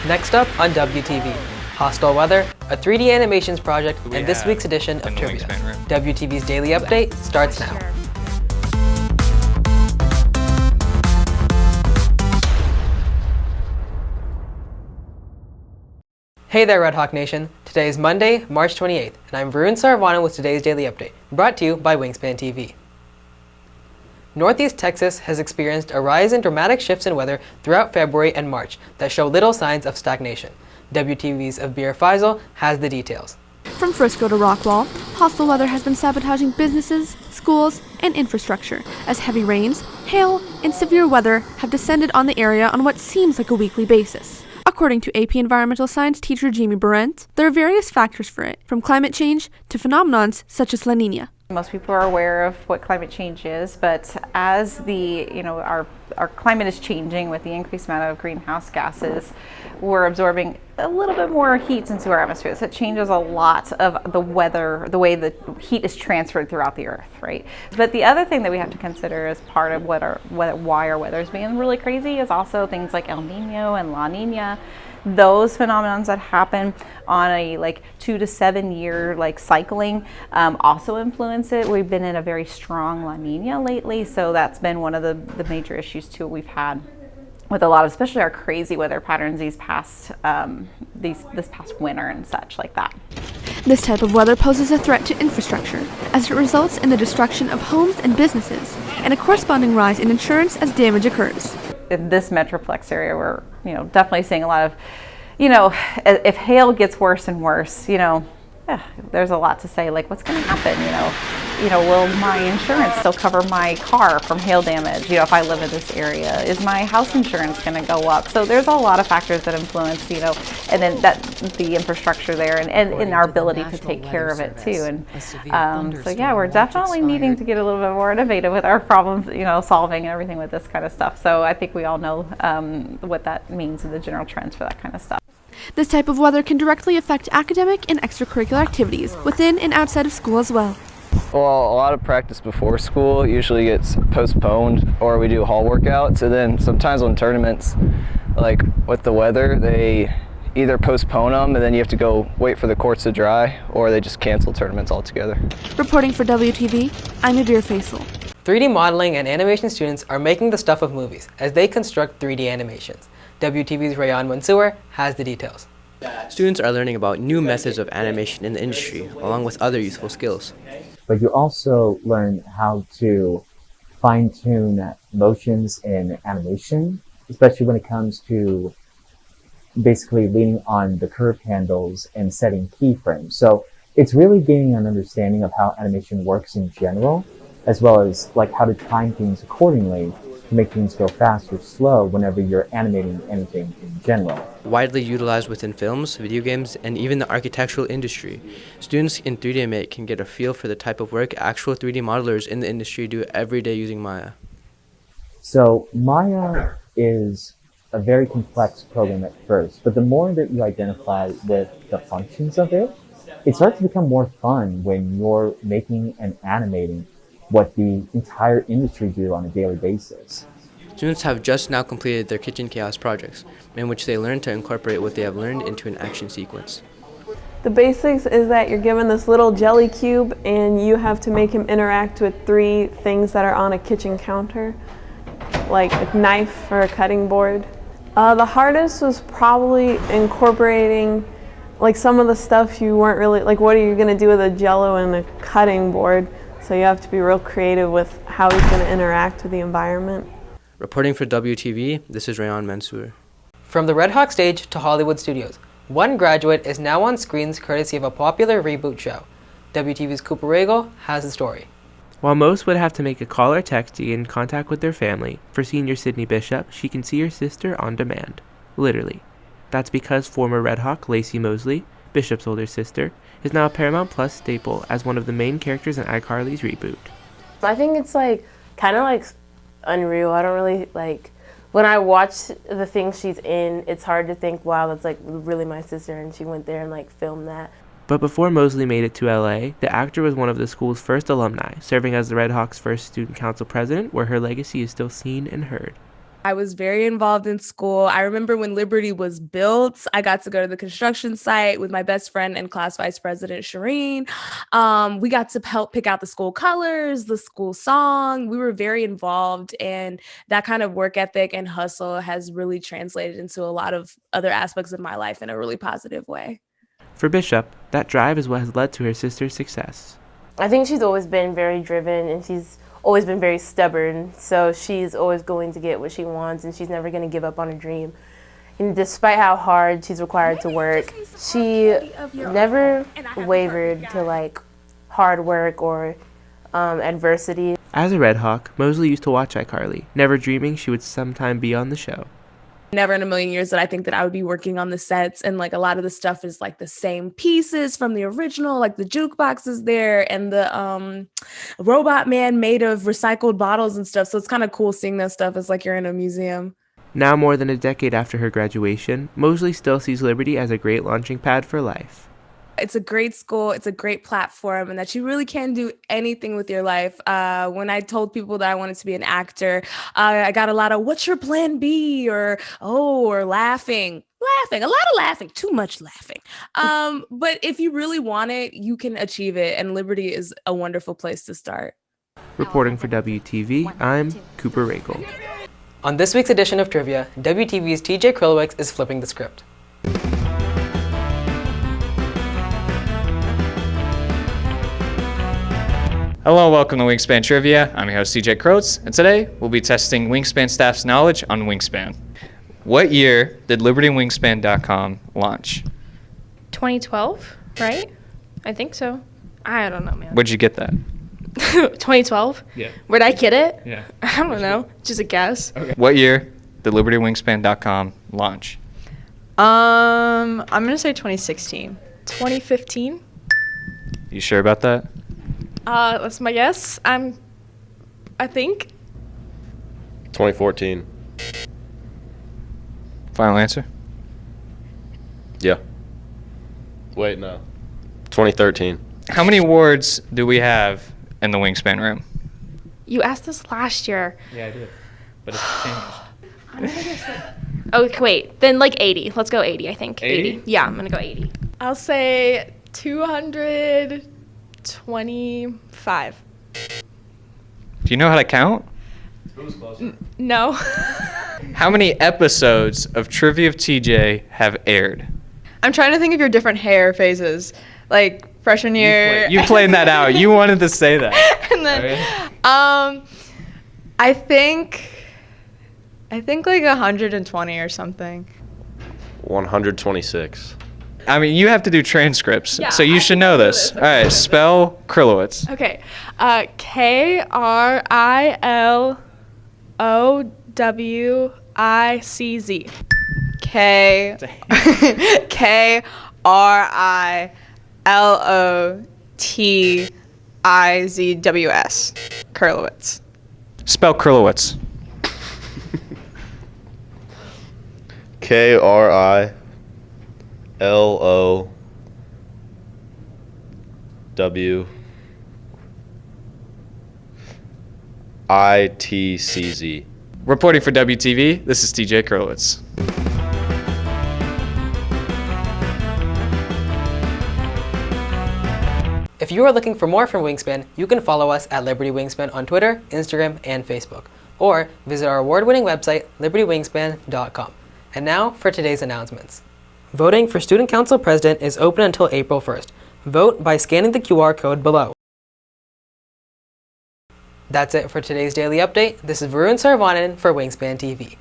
Next up on WTV, Hostile Weather, a 3D animations project, and this week's edition of Trivia. WTV's Daily Update starts now. Hey there, Redhawk Nation. Today is Monday, March 28th, and I'm Varun Saravanan with today's Daily Update, brought to you by Wingspan TV. Northeast Texas has experienced a rise in dramatic shifts in weather throughout February and March that show little signs of stagnation. WTV's Abir Faisal has the details. From Frisco to Rockwall, hostile weather has been sabotaging businesses, schools, and infrastructure as heavy rains, hail, and severe weather have descended on the area on what seems like a weekly basis. According to AP Environmental Science teacher Jamie Barrent, there are various factors for it, from climate change to phenomenons such as La Nina. Most people are aware of what climate change is, but as our climate is changing with the increased amount of greenhouse gases, we're absorbing a little bit more heat into our atmosphere. So it changes a lot of the weather, the way the heat is transferred throughout the earth, right? But the other thing that we have to consider as part of why our weather is being really crazy is also things like El Nino and La Nina. Those phenomenons that happen on a 2 to 7 year cycling also influence it. We've been in a very strong La Nina lately, so that's been one of the major issues too we've had with a lot of, especially our crazy weather patterns this past winter and such like that. This type of weather poses a threat to infrastructure as it results in the destruction of homes and businesses and a corresponding rise in insurance as damage occurs. In this Metroplex area, we're definitely seeing a lot of, if hail gets worse and worse, there's a lot to say, like what's going to happen, will my insurance still cover my car from hail damage, if I live in this area? Is my house insurance going to go up? So there's a lot of factors that influence, and then the infrastructure there and our ability to take care of it too. And so yeah, we're definitely needing to get a little bit more innovative with our problems, solving and everything with this kind of stuff. So I think we all know what that means in the general trends for that kind of stuff. This type of weather can directly affect academic and extracurricular activities within and outside of school as well. Well, a lot of practice before school usually gets postponed, or we do hall workouts, and then sometimes on tournaments, like with the weather, they either postpone them and then you have to go wait for the courts to dry, or they just cancel tournaments altogether. Reporting for WTV, I'm Abir Faisal. 3D modeling and animation students are making the stuff of movies as they construct 3D animations. WTV's Rayan Mansour has the details. Students are learning about new methods of animation in the industry, along with other useful skills. But you also learn how to fine-tune motions in animation, especially when it comes to basically leaning on the curve handles and setting keyframes. So it's really gaining an understanding of how animation works in general, as well as how to time things accordingly to make things go fast or slow whenever you're animating anything in general. Widely utilized within films, video games, and even the architectural industry, students in 3D Make can get a feel for the type of work actual 3D modelers in the industry do every day using Maya. So Maya is a very complex program at first, but the more that you identify with the functions of it, it starts to become more fun when you're making and animating what the entire industry do on a daily basis. Students have just now completed their Kitchen Chaos projects, in which they learn to incorporate what they have learned into an action sequence. The basics is that you're given this little jelly cube and you have to make him interact with 3 things that are on a kitchen counter, like a knife or a cutting board. The hardest was probably incorporating some of the stuff you weren't really, what are you going to do with a Jello and a cutting board? So you have to be real creative with how he's going to interact with the environment. Reporting for WTV, this is Rayan Mansour. From the Redhawk stage to Hollywood studios, one graduate is now on screens courtesy of a popular reboot show. WTV's Cooper Regal has the story. While most would have to make a call or text to get in contact with their family, for senior Sydney Bishop, she can see her sister on demand. Literally. That's because former Redhawk Lacey Mosley, Bishop's older sister, is now a Paramount Plus staple as one of the main characters in iCarly's reboot. I think it's kind of unreal. I don't really when I watch the things she's in, it's hard to think, wow, that's really my sister and she went there and filmed that. But before Mosley made it to LA, the actor was one of the school's first alumni, serving as the Redhawks' first student council president, where her legacy is still seen and heard. I was very involved in school. I remember when Liberty was built, I got to go to the construction site with my best friend and class vice president, Shireen. We got to help pick out the school colors, the school song. We were very involved, and that kind of work ethic and hustle has really translated into a lot of other aspects of my life in a really positive way. For Bishop, that drive is what has led to her sister's success. I think she's always been very driven, and she's always been very stubborn, so she's always going to get what she wants, and she's never going to give up on her dream. And despite how hard she's required to work, she never wavered to like hard work or adversity. As a Redhawk, Mosley used to watch iCarly, never dreaming she would sometime be on the show. Never in a million years did I think that I would be working on the sets, and like a lot of the stuff is like the same pieces from the original, like the jukebox is there and the robot man made of recycled bottles and stuff. So it's kind of cool seeing that stuff. It's like you're in a museum. Now more than a decade after her graduation, Mosley still sees Liberty as a great launching pad for life. It's a great school, it's a great platform, and that you really can do anything with your life. When I told people that I wanted to be an actor, I got a lot of, what's your plan B? Or laughing, a lot of laughing, too much laughing. But if you really want it, you can achieve it, and Liberty is a wonderful place to start. Reporting for WTV, I'm Cooper Rakel. On this week's edition of Trivia, WTV's TJ Krylowicz is flipping the script. Hello and welcome to Wingspan Trivia. I'm your host CJ Krotz, and today we'll be testing Wingspan staff's knowledge on Wingspan. What year did LibertyWingspan.com launch? 2012, right? I think so. I don't know, man. Where'd you get that? 2012? Yeah. Where'd I get it? Yeah. I don't know. Just a guess. Okay. What year did LibertyWingspan.com launch? I'm gonna say 2016. 2015? You sure about that? That's my guess. I think. 2014. Final answer? Yeah. Wait, no. 2013. How many awards do we have in the Wingspan room? You asked this last year. Yeah, I did. But it's changed. Okay, wait. Then like 80. Let's go 80, I think. 80? Yeah, I'm gonna go 80. I'll say 225. Do you know how to count? Who's closer? No. How many episodes of Trivia of TJ have aired? I'm trying to think of your different hair phases. Like freshman year. You played that out. You wanted to say that. And then, Okay. I think like 120 or something. 126. I mean, you have to do transcripts, Yeah, so you I should can know do this. this. All right, spell Krylowicz. Okay. K-R-I-L-O-W-I-C-Z. K-R-I-L-O-T-I-Z-W-S. Krylowicz. Spell Krylowicz. K-R-I-L-O-W-I-T-C-Z. Reporting for WTV, this is TJ Krylowicz. If you are looking for more from Wingspan, you can follow us at Liberty Wingspan on Twitter, Instagram, and Facebook, or visit our award-winning website, libertywingspan.com. And now for today's announcements. Voting for Student Council President is open until April 1st. Vote by scanning the QR code below. That's it for today's daily update. This is Varun Saravanan for Wingspan TV.